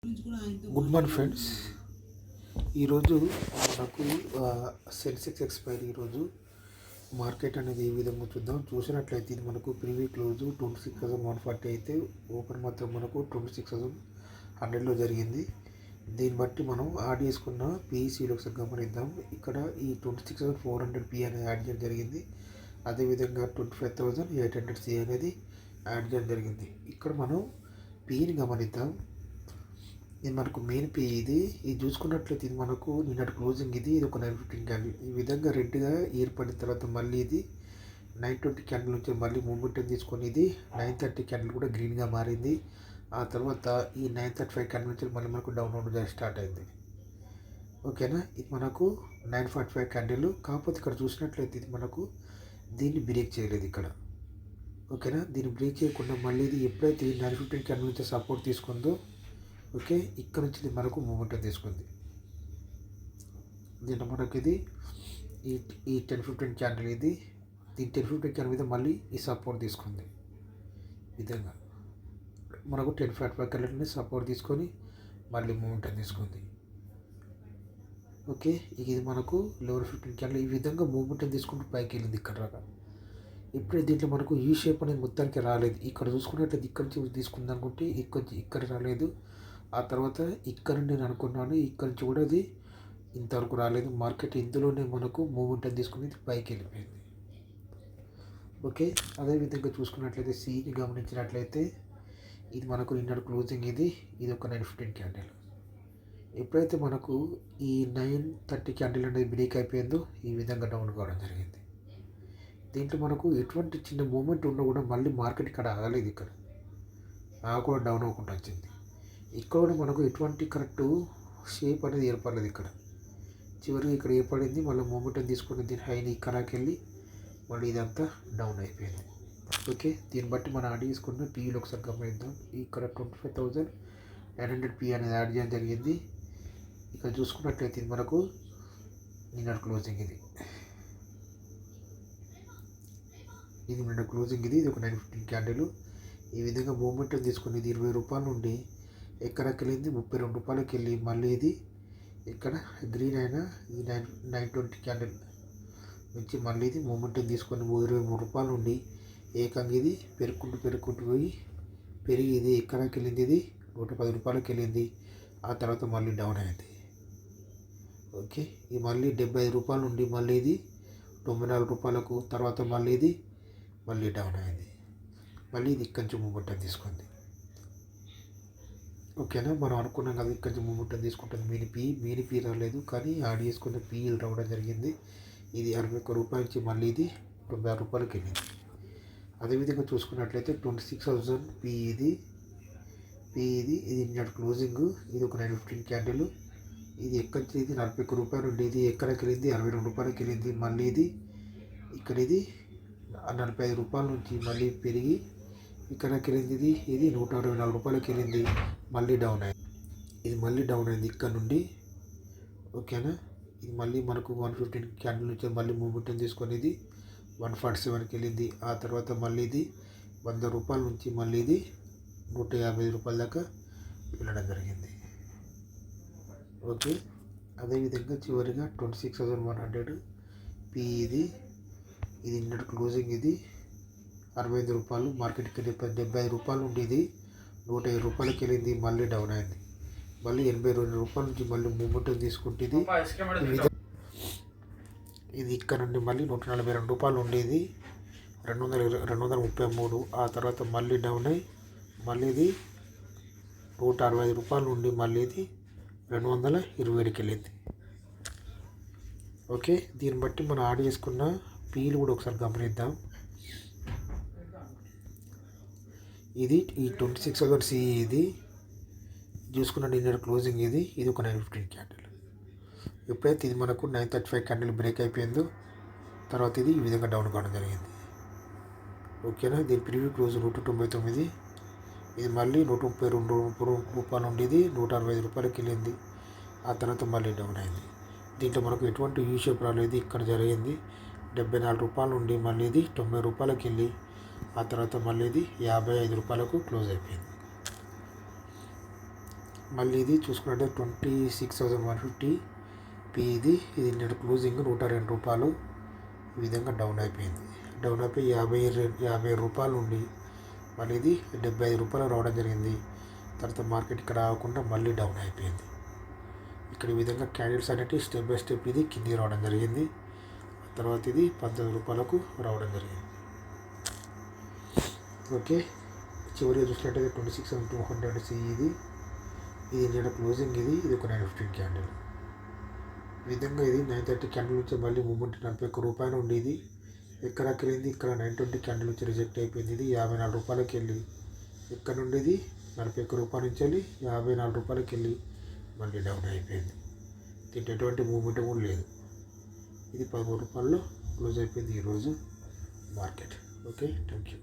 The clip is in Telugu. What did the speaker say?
Good morning friends. ఈరోజు మనకు సెన్సెక్స్ ఎక్స్పైరీ ఈరోజు మార్కెట్ అనేది ఏ విధంగా చూద్దాం. చూసినట్లయితే ఇది మనకు ప్రీవీ క్లోజ్ 26,140 అయితే ఓపెన్ మాత్రం మనకు 26,100లో జరిగింది. దీన్ని బట్టి మనం యాడ్ చేసుకున్న పిఈసీలో ఒకసారి గమనిద్దాం. ఇక్కడ ఈ 26,400 పి అనేది యాడ్ చేయడం జరిగింది. అదేవిధంగా 25,800 సి అనేది యాడ్ చేయడం జరిగింది. ఇక్కడ మనం పిని గమనిద్దాం. ఇది మనకు మెయిన్ పే. ఇది చూసుకున్నట్లయితే ఇది మనకు నిన్నటి క్లోజింగ్. ఇది ఒక 915 క్యాండిల్ ఈ విధంగా రెడ్గా ఏర్పడిన తర్వాత మళ్ళీ ఇది 920 క్యాండిల్ నుంచి మళ్ళీ మూమెంట్ తీసుకొని ఇది 930 క్యాండిల్ కూడా గ్రీన్గా మారింది. ఆ తర్వాత ఈ 935 క్యాండిల్ నుంచి మళ్ళీ మనకు డౌన్ స్టార్ట్ అయింది. ఓకేనా. ఇది మనకు 945 క్యాండిల్. కాకపోతే ఇక్కడ చూసినట్లయితే ఇది మనకు దీన్ని బ్రేక్ చేయలేదు ఇక్కడ. ఓకేనా. దీన్ని బ్రేక్ చేయకుండా మళ్ళీ ఇది ఎప్పుడైతే 915 క్యాండిల్ నుంచి సపోర్ట్ తీసుకుందో ఓకే ఇక్కడ నుంచి ఇది మనకు మూమెంట్ తీసుకుంది. దీంట్లో మనకి ఇది ఈ 10-15 క్యాండిల్ ఇది దీని 10-15 క్యాండిల్ మీద మళ్ళీ ఈ సపోర్ట్ తీసుకుంది. విధంగా మనకు 10-45 క్యాండిల్ని సపోర్ట్ తీసుకొని మళ్ళీ మూమెంట్ తీసుకుంది. ఓకే. ఇది మనకు 11-15 క్యాండిల్ ఈ విధంగా మూమెంట్ తీసుకుంటూ పైకి వెళ్ళింది ఇక్కడ రాగా. ఇప్పుడే దీంట్లో మనకు ఈ షేప్ అనేది మొత్తానికి రాలేదు. ఇక్కడ చూసుకున్నట్లయితే ఇక్కడ నుంచి తీసుకుంది అనుకుంటే ఇక్కడ రాలేదు. ఆ తర్వాత ఇక్కడ నేను అనుకున్నాను ఇక్కడ నుంచి కూడా అది ఇంతవరకు రాలేదు. మార్కెట్ ఇందులోనే మనకు మూమెంట్ తీసుకునేది పైకి వెళ్ళిపోయింది. ఓకే. అదేవిధంగా చూసుకున్నట్లయితే సిని గమనించినట్లయితే ఇది మనకు నిన్నటి క్లోజింగ్. ఇది ఒక 915 క్యాండిల్. ఎప్పుడైతే మనకు ఈ 930 క్యాండిల్ అనేది బ్రేక్ అయిపోయిందో ఈ విధంగా డౌన్ కావడం జరిగింది. దీంట్లో మనకు ఎటువంటి చిన్న మూమెంట్ ఉన్నా కూడా మళ్ళీ మార్కెట్ ఇక్కడ ఆగలేదు. ఇక్కడ కూడా డౌన్ అవ్వకుండా వచ్చింది. ఇక్కడ కూడా మనకు ఎటువంటి కరెక్ట్ షేప్ అనేది ఏర్పడలేదు. ఇక్కడ చివరికి ఇక్కడ ఏర్పడింది. మళ్ళీ మూమెంట్ తీసుకుని దీని హైని ఇక్కడికి వెళ్ళి మళ్ళీ ఇదంతా డౌన్ అయిపోయింది. ఓకే. దీన్ని బట్టి మనం యాడ్ చేసుకున్న పీలో ఒకసారి గమనిద్దాం. ఇక్కడ 25,900 పి అనేది యాడ్ చేయడం జరిగింది. ఇక్కడ చూసుకున్నట్లయితే ఇది మనకు నిన్నటి క్లోజింగ్. ఇది నిన్న క్లోజింగ్. ఇది ఒక 915 క్యాండిల్. ఈ విధంగా మూమెంట్ తీసుకుని ఇది 20 రూపాయల నుండి ఎక్కడికి వెళ్ళింది 32 రూపాయలకి వెళ్ళి మళ్ళీ ఇది ఇక్కడ గ్రీన్ అయిన ఈ 920 క్యాండిల్ నుంచి మళ్ళీ ఇది మూమెంట్ తీసుకొని 23 రూపాయల నుండి ఏకంగా ఇది పెరుగుకుంటూ పోయి పెరిగి ఇది ఎక్కడికి వెళ్ళింది ఇది 110 రూపాయలకి వెళ్ళింది. ఆ తర్వాత మళ్ళీ డౌన్ అయింది. ఓకే. ఇది మళ్ళీ 75 రూపాయల నుండి మళ్ళీ ఇది 94 రూపాయలకు తర్వాత మళ్ళీ ఇది మళ్ళీ డౌన్ అయింది. మళ్ళీ ఇది ఇక్కడి నుంచి మూమెంట్ తీసుకుంది. ఓకేనా. మనం అనుకున్నాం కదా ఇక్కడి నుంచి మూమెంట్ తీసుకుంటుంది. మీని పీ రాలేదు కానీ యాడ్ చేసుకున్న పీలు రావడం జరిగింది. ఇది 61 రూపాయల నుంచి మళ్ళీ ఇది 96 రూపాయలకి వెళ్ళింది. అదేవిధంగా చూసుకున్నట్లయితే 26,000 పీ ఇది నిన్నటి క్లోజింగ్. ఇది ఒక 915 క్యాండిల్. ఇది ఎక్కడి నుంచి ఇది 41 రూపాయలు ఉండి ఇది ఎక్కడికి వెళ్ళింది 62 రూపాయలకి వెళ్ళింది. మళ్ళీ ఇది ఇక్కడ ఇది 45 రూపాయల నుంచి మళ్ళీ పెరిగి ఇక్కడికి వెళ్ళింది. ఇది 124 రూపాయలకి వెళ్ళింది. మళ్ళీ డౌన్ అయింది. ఇది మళ్ళీ డౌన్ అయింది ఇక్కడ నుండి. ఓకేనా. ఇది మళ్ళీ మనకు 115 క్యాండిల్ నుంచి మళ్ళీ మూమెంట్ తీసుకొని ఇది 147కి వెళ్ళింది. ఆ తర్వాత మళ్ళీ ఇది 100 రూపాయల నుంచి మళ్ళీ ఇది 155 రూపాయల దాకా వెళ్ళడం జరిగింది. ఓకే. అదేవిధంగా చివరిగా 26,100 పి ఇది నిన్నటి క్లోజింగ్. ఇది 65 రూపాయలు. మార్కెట్కి 75 రూపాయలు ఉండి ఇది 105 రూపాయలకి వెళ్ళింది. మళ్ళీ డౌన్ అయింది. మళ్ళీ 82 రూపాయల నుంచి మళ్ళీ మూమెంట్ తీసుకుంటే ఇది ఇక్కడ నుండి మళ్ళీ 142 రూపాయలు ఉండేది 233. ఆ తర్వాత మళ్ళీ డౌన్ అయ్యి మళ్ళీ ఇది 165 రూపాయలు ఉండి మళ్ళీ ఇది 227కి వెళ్ళింది. ఓకే. దీన్ని బట్టి మనం యాడ్ చేసుకున్న పీలు కూడా ఒకసారి గమనిద్దాం. ఇది ఈ 26,000 సి ఇది చూసుకున్న నిన్నటి క్లోజింగ్. ఇది ఒక 915 క్యాండిల్. ఎప్పుడైతే ఇది మనకు 935 క్యాండిల్ బ్రేక్ అయిపోయిందో తర్వాత ఇది ఈ విధంగా డౌన్ కావడం జరిగింది. ఓకేనా. దీని ప్రీవ్యూ క్లోజ్ 199. ఇది మళ్ళీ 132 రూపాయలు నుండి ఇది 165 రూపాయలకి వెళ్ళింది. ఆ తర్వాత మళ్ళీ డౌన్ అయింది. దీంట్లో మనకు ఎటువంటి యూ షేప్ రాలేదు. ఇక్కడ జరిగింది 74 రూపాయల నుండి మళ్ళీ ఇది 90 రూపాయలకి వెళ్ళి ఆ తర్వాత మళ్ళీ ఇది 55 రూపాయలకు క్లోజ్ అయిపోయింది. మళ్ళీ ఇది చూసుకుంటే 26,150 పి. ఇది నిన్న క్లోజింగ్ 102 రూపాయలు ఈ విధంగా డౌన్ అయిపోయింది. డౌన్ అయిపోయి 50 రూపాయలు ఉండి మళ్ళీ ఇది 75 రూపాయలు రావడం జరిగింది. తర్వాత మార్కెట్ ఇక్కడ రాకుండా మళ్ళీ డౌన్ అయిపోయింది. ఇక్కడ ఈ విధంగా క్యాండిల్స్ అనేవి స్టెప్ బై స్టెప్ ఇది కిందికి రావడం జరిగింది. తర్వాత ఇది 19 రూపాయలకు రావడం జరిగింది. ఓకే, చివరిగా చూసినట్టయితే 26,200 సి. ఇది నిన్న క్లోజింగ్ ఇది ఒక 915 క్యాండిల్. ఈ విధంగా ఇది 930 క్యాండిల్ నుంచి మళ్ళీ మూమెంట్ 41 రూపాయలు ఉండేది. ఎక్కడికి వెళ్ళింది, ఇక్కడ 920 క్యాండిల్ నుంచి రిజెక్ట్ అయిపోయింది. ఇది 54 రూపాయలకి వెళ్ళి ఇక్కడ నుండి ఇది 41 రూపాయల నుంచి వెళ్ళి 54 రూపాయలకి వెళ్ళి మళ్ళీ డౌన్ అయిపోయింది. దీంట్లో ఎటువంటి మూమెంట్ కూడా లేదు. ఇది 13 రూపాయల్లో క్లోజ్ అయిపోయింది ఈరోజు మార్కెట్. Okay, thank you.